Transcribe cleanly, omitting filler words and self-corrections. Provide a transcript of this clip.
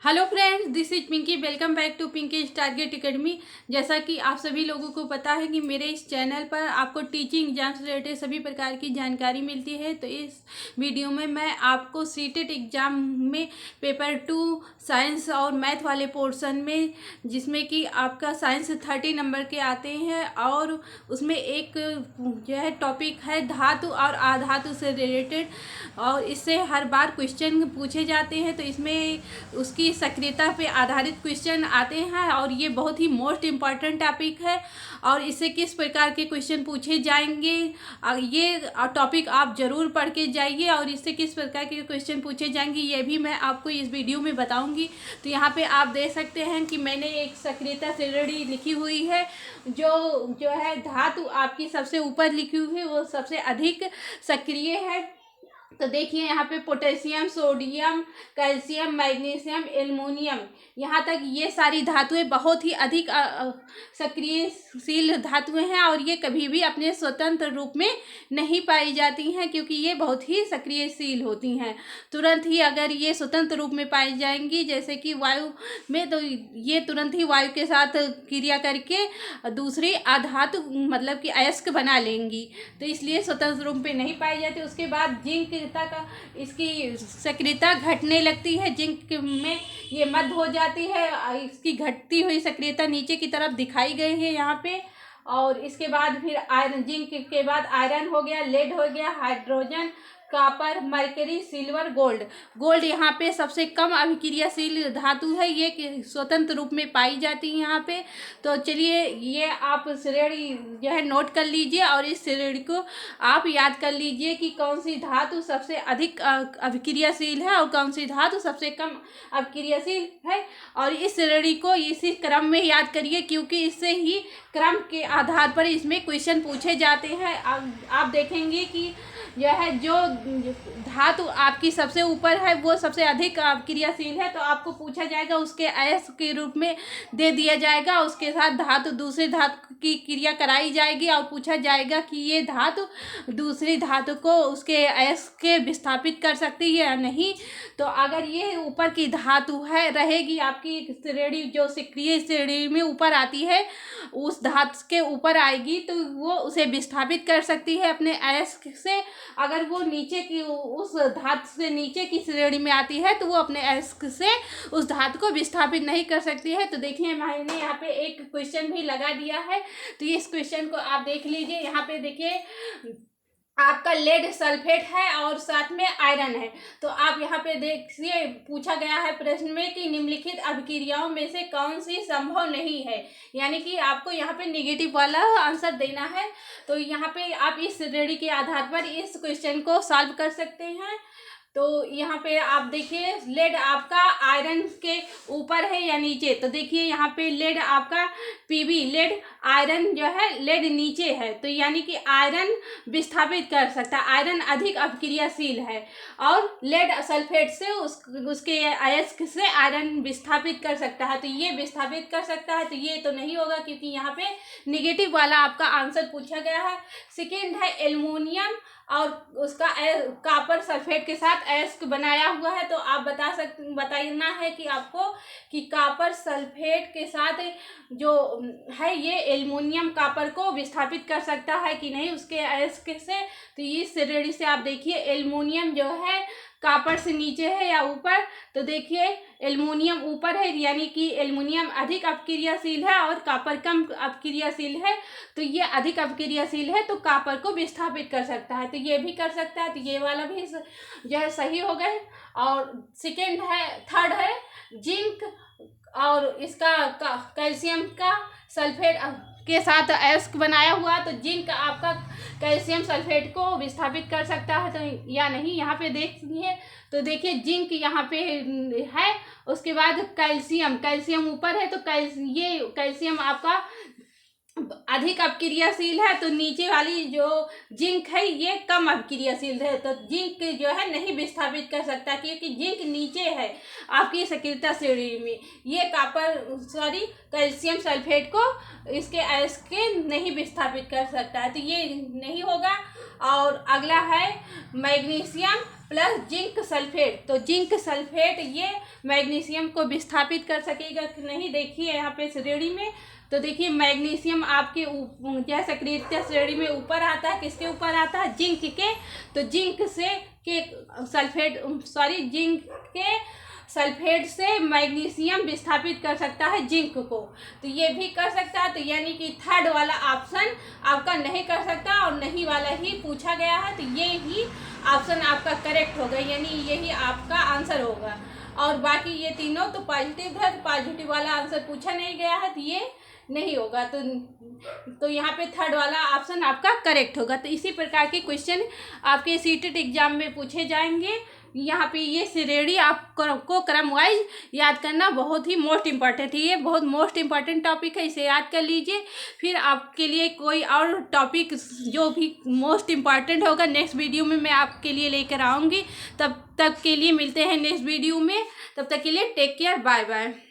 Hello friends, this is Pinky. Welcome back to Pinky target academy. जैसा कि आप सभी लोगों को पता है कि मेरे इस चैनल पर आपको टीचिंग एग्जाम से रिलेटेड सभी प्रकार की जानकारी मिलती है। तो इस वीडियो में मैं आपको सीटेट एग्ज़ाम में पेपर 2 साइंस और मैथ वाले पोर्शन में, जिसमें कि आपका साइंस 30 नंबर के आते हैं और उसमें एक जो है टॉपिक है धातु और अधातु से रिलेटेड, और इससे हर बार क्वेश्चन पूछे जाते हैं। तो इसमें उसकी सक्रियता पे आधारित क्वेश्चन आते हैं और ये बहुत ही मोस्ट इम्पॉर्टेंट टॉपिक है। और इससे किस प्रकार के क्वेश्चन पूछे जाएंगे, ये टॉपिक आप ज़रूर पढ़ के जाइए और इससे किस प्रकार के क्वेश्चन पूछे जाएंगे ये भी मैं आपको इस वीडियो में बताऊंगी। तो यहाँ पे आप देख सकते हैं कि मैंने एक सक्रियता श्रेणी लिखी हुई है। जो है धातु आपकी सबसे ऊपर लिखी हुई है, वो सबसे अधिक सक्रिय है। तो देखिए यहाँ पे potassium, sodium, calcium, magnesium, aluminium, यहाँ तक ये सारी धातुएं बहुत ही अधिक सक्रियशील धातुएं हैं और ये कभी भी अपने स्वतंत्र रूप में नहीं पाई जाती हैं, क्योंकि ये बहुत ही सक्रियशील होती हैं। तुरंत ही अगर ये स्वतंत्र रूप में पाई जाएंगी, जैसे कि वायु में, तो ये तुरंत ही वायु के साथ क्रिया करके दूसरी अधातु मतलब कि अयस्क बना लेंगी। तो इसलिए स्वतंत्र रूप में नहीं पाई जाती। उसके बाद जिंक तक इसकी सक्रियता घटने लगती है। जिंक में ये मध्य हो जाती है, इसकी घटती हुई सक्रियता नीचे की तरफ दिखाई गई है यहाँ पे। और इसके बाद फिर आयरन, जिंक के बाद आयरन हो गया, लेड हो गया, hydrogen, copper, mercury, silver, gold. Gold यहाँ पे सबसे कम अभिक्रियाशील धातु है, ये स्वतंत्र रूप में पाई जाती है यहाँ पे। तो चलिए ये आप श्रेणी जो है नोट कर लीजिए और इस श्रेणी को आप याद कर लीजिए कि कौन सी धातु सबसे अधिक अभिक्रियाशील है और कौन सी धातु सबसे कम अभिक्रियाशील है। और इस श्रेणी को इसी क्रम में याद करिए, क्योंकि इससे ही क्रम के आधार पर इसमें क्वेश्चन पूछे जाते हैं। आप देखेंगे कि यह है जो धातु आपकी सबसे ऊपर है वो सबसे अधिक क्रियाशील है, तो आपको पूछा जाएगा, उसके अयस्क के रूप में दे दिया जाएगा, उसके साथ धातु दूसरी धातु की क्रिया कराई जाएगी और पूछा जाएगा कि ये धातु दूसरी धातु को उसके अयस्क के विस्थापित कर सकती है या नहीं। तो अगर ये ऊपर की धातु है रहेगी आपकी श्रेणी, जो सक्रिय श्रेणी में ऊपर आती है, उस धातु के ऊपर आएगी तो वो उसे विस्थापित कर सकती है अपने अयस्क से। अगर वो नीचे की उस धातु से नीचे की श्रेणी में आती है तो वो अपने अयस्क से उस धातु को विस्थापित नहीं कर सकती है। तो देखिए मैंने यहाँ पे एक क्वेश्चन भी लगा दिया है, तो इस क्वेश्चन को आप देख लीजिए। यहाँ पे देखिए आपका लेड सल्फेट है और साथ में आयरन है। तो आप यहाँ पे देखिए, पूछा गया है प्रश्न में कि निम्नलिखित अभिक्रियाओं में से कौन सी संभव नहीं है, यानी कि आपको यहाँ पे नेगेटिव वाला आंसर देना है। तो यहाँ पे आप इस श्रेणी के आधार पर इस क्वेश्चन को सॉल्व कर सकते हैं। तो यहाँ पे आप देखिए लेड आपका आयरन के ऊपर है या नीचे। तो देखिए यहाँ पे लेड आपका पीबी, लेड आयरन जो है लेड नीचे है, तो यानी कि आयरन विस्थापित कर सकता है, आयरन अधिक अभिक्रियाशील है। और लेड सल्फेट से उसके अयस्क से आयरन विस्थापित कर सकता है, तो ये विस्थापित कर सकता है, तो ये तो नहीं होगा क्योंकि यहाँ पे निगेटिव वाला आपका आंसर पूछा गया है। सेकेंड है एल्युमिनियम और उसका कॉपर सल्फेट के साथ अयस्क बनाया हुआ है। तो आप बताना है कि आपको कि कॉपर सल्फेट के साथ जो है ये एल्युमिनियम कॉपर को विस्थापित कर सकता है कि नहीं उसके अयस्क से। तो इस श्रेणी से आप देखिए एल्युमिनियम जो है कॉपर से नीचे है या ऊपर। तो देखिए एल्युमिनियम ऊपर है, यानी कि एल्युमिनियम अधिक अपक्रियाशील है और कॉपर कम अपक्रियाशील है। तो ये अधिक अपक्रियाशील है तो कॉपर को विस्थापित कर सकता है, तो ये भी कर सकता है। तो ये वाला भी जो है सही हो गए। और सेकेंड है, थर्ड है जिंक और इसका कैल्शियम का सल्फेट के साथ अयस्क बनाया हुआ। तो जिंक आपका कैल्शियम सल्फेट को विस्थापित कर सकता है तो या नहीं, यहाँ पे देखिए। तो देखिए जिंक यहाँ पे है, उसके बाद कैल्शियम, कैल्शियम ऊपर है, तो ये कैल्शियम आपका अधिक अपक्रियाशील है, तो नीचे वाली जो जिंक है ये कम अपक्रियाशील है, तो जिंक जो है नहीं विस्थापित कर सकता, क्योंकि जिंक नीचे है आपकी सक्रियता श्रेणी में। ये कैल्शियम सल्फेट को इसके अयस्क के नहीं विस्थापित कर सकता है, तो ये नहीं होगा। और अगला है मैग्नीशियम प्लस जिंक सल्फेट, तो जिंक सल्फेट ये मैग्नीशियम को विस्थापित कर सकेगा कि नहीं, देखिए यहाँ पे श्रेणी में। तो देखिए मैग्नीशियम आपके क्या सक्रियता श्रेणी में ऊपर आता है, किसके ऊपर आता है, जिंक के। तो जिंक के सल्फेट से मैग्नीशियम विस्थापित कर सकता है जिंक को, तो ये भी कर सकता है। तो यानी कि थर्ड वाला ऑप्शन आपका नहीं कर सकता और नहीं वाला ही पूछा गया है, तो ये ही ऑप्शन आपका करेक्ट होगा, यानी यही आपका आंसर होगा। और बाकी ये तीनों तो पॉजिटिव है, तो पॉजिटिव वाला आंसर पूछा नहीं गया है, तो ये नहीं होगा। तो यहाँ पे थर्ड वाला ऑप्शन आपका करेक्ट होगा। तो इसी प्रकार के क्वेश्चन आपके सीटेट एग्जाम में पूछे जाएंगे। यहाँ पे ये श्रेणी आपको क्रम वाइज याद करना बहुत ही मोस्ट इम्पॉर्टेंट है, ये बहुत मोस्ट इम्पॉर्टेंट टॉपिक है, इसे याद कर लीजिए। फिर आपके लिए कोई और टॉपिक जो भी मोस्ट इम्पॉर्टेंट होगा नेक्स्ट वीडियो में मैं आपके लिए लेकर आऊँगी। तब तक के लिए मिलते हैं नेक्स्ट वीडियो में, तब तक के लिए टेक केयर, बाय बाय।